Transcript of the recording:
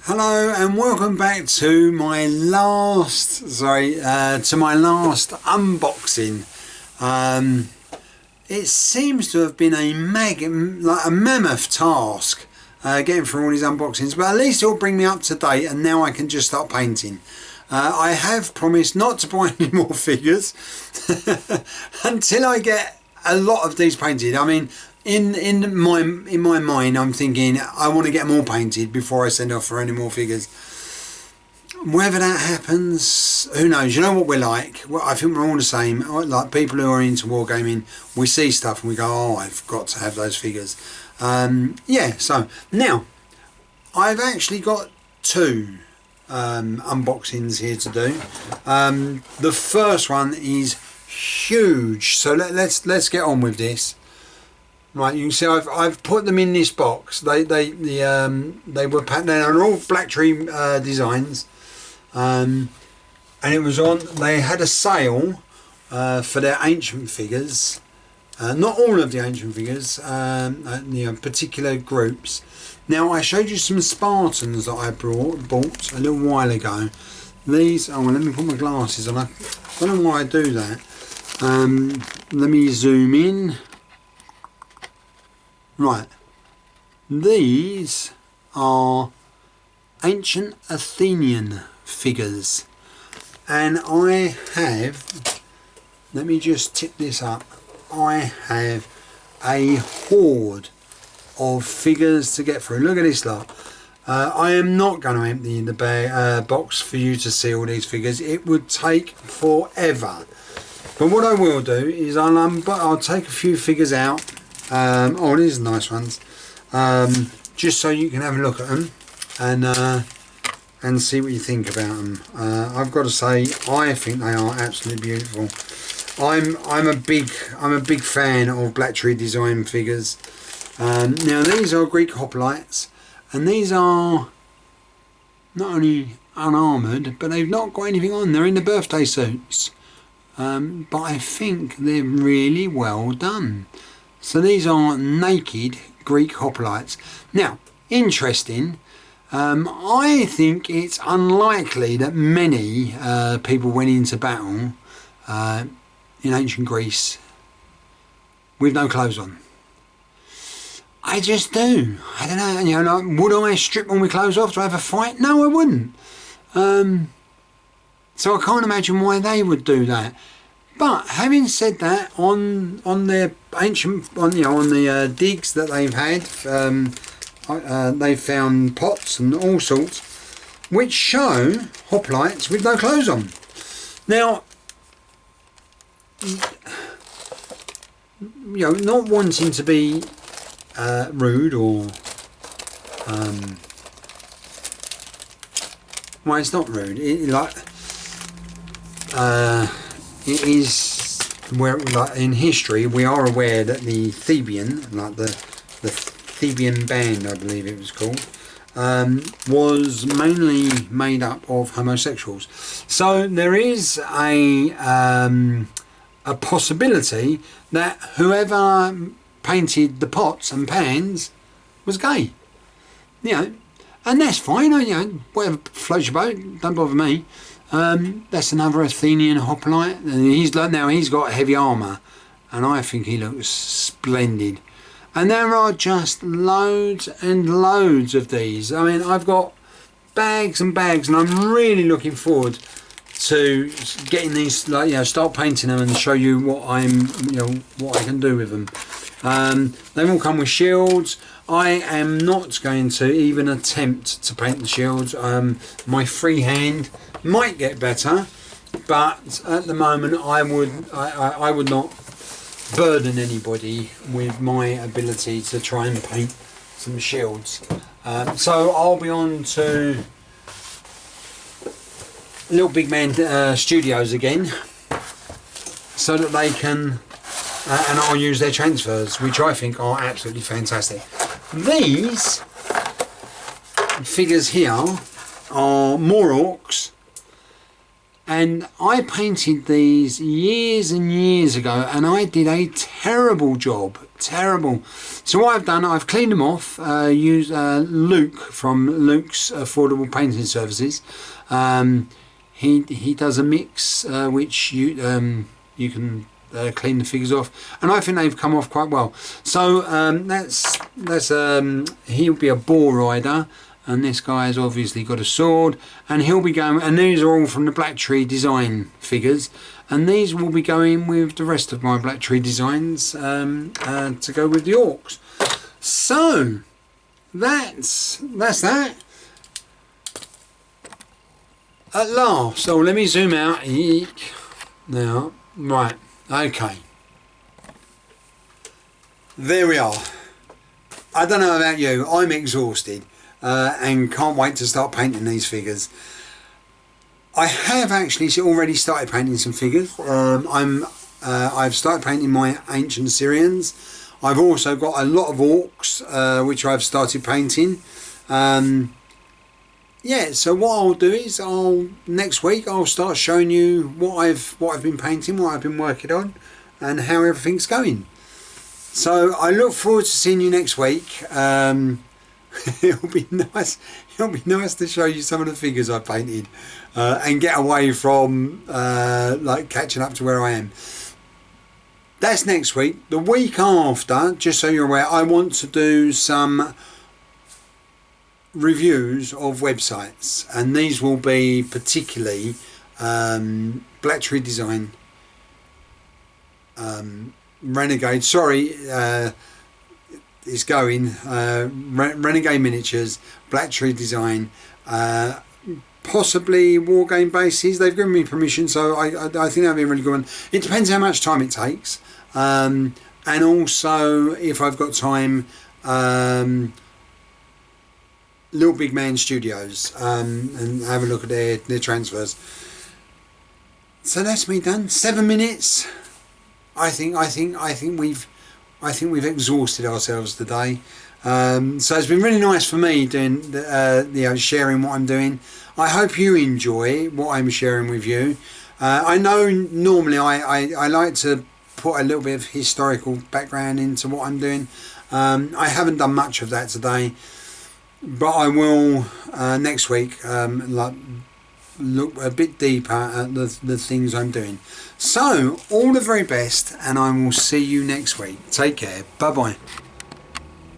Hello and welcome back to my last unboxing. It seems to have been a mammoth task getting through all these unboxings, but at least it'll bring me up to date and now I can just start painting. I have promised not to buy any more figures until I get a lot of these painted. I mean, in my mind, I'm thinking I want to get them all painted before I send off for any more figures. Whether that happens, who knows? You know what we're like. Well, I think we're all the same. Like people who are into wargaming, we see stuff and we go, "Oh, I've got to have those figures." Yeah. So now, I've actually got two unboxings here to do. The first one is huge, so let's get on with this. Right, you can see I've put them in this box. They were packed. They're all Black Tree designs, and it was on. They had a sale for their ancient figures. Not all of the ancient figures, particular groups. Now I showed you some Spartans that I bought a little while ago. These. Oh, well, let me put my glasses on. I don't know why I do that. Let me zoom in. Right, these are ancient Athenian figures, and I have, let me just tip this up, I have a horde of figures to get through. Look at this lot. I am not going to empty the box for you to see all these figures. It would take forever. But what I will do is I'll take a few figures out. Oh, these are nice ones. Just so you can have a look at them and see what you think about them. I've got to say, I think they are absolutely beautiful. I'm a big fan of Black Tree design figures. Now these are Greek hoplites, and these are not only unarmoured, but they've not got anything on. They're in the birthday suits, but I think they're really well done. So these are naked Greek hoplites. Now, interesting, I think it's unlikely that many people went into battle in ancient Greece with no clothes on. I just do. I don't know, like, would I strip all my clothes off to have a fight? No, I wouldn't. So I can't imagine why they would do that. But having said that, on their ancient, on the digs that they've had, they've found pots and all sorts, which show hoplites with no clothes on. Now, not wanting to be rude or, well, it's not rude. It is where, like, in history, we are aware that the Theban, like the Theban band, I believe it was called, was mainly made up of homosexuals. So there is a possibility that whoever painted the pots and pans was gay. And that's fine. Whatever floats your boat, don't bother me. That's another Athenian hoplite, and he's got heavy armour, and I think he looks splendid. And there are just loads and loads of these. I mean, I've got bags and bags, and I'm really looking forward to getting these, start painting them and show you what what I can do with them. They all come with shields. I am not going to even attempt to paint the shields. My freehand might get better, but at the moment I would not burden anybody with my ability to try and paint some shields. So I'll be on to Little Big Man Studios again, so that they can, and I'll use their transfers, which I think are absolutely fantastic. These figures here are more orcs, And I painted these years and years ago, and I did a terrible job. Terrible. So what I've done, I've cleaned them off, used Luke from Luke's Affordable Painting Services. He does a mix which you can clean the figures off, and I think they've come off quite well. So he'll be a boar rider, and this guy has obviously got a sword, and he'll be going, and these are all from the Black Tree Design figures, and these will be going with the rest of my Black Tree Designs to go with the Orcs. So that's that. At last, so let me zoom out. Eek. Now, right, okay. There we are. I don't know about you, I'm exhausted and can't wait to start painting these figures. I have actually already started painting some figures. I've started painting my ancient Syrians. I've also got a lot of orcs which I've started painting. Yeah, so what I'll do is next week I'll start showing you what I've been painting, what I've been working on, and how everything's going. So I look forward to seeing you next week. It'll be nice. It'll be nice to show you some of the figures I painted and get away from like catching up to where I am. That's next week. The week after, just so you're aware, I want to do some reviews of websites, and these will be particularly Black Tree Design, Renegade, it's going, Renegade Miniatures, Black Tree Design, possibly Wargame Bases. They've given me permission, so I think that'll be a really good one. It depends how much time it takes, and also if I've got time, Little Big Man Studios, and have a look at their transfers. So that's me done. 7 minutes. I think we've exhausted ourselves today. So it's been really nice for me doing sharing what I'm doing. I hope you enjoy what I'm sharing with you. I know normally I like to put a little bit of historical background into what I'm doing. I haven't done much of that today, but I will next week look a bit deeper at the things I'm doing. So all the very best, and I will see you next week. Take care. Bye bye.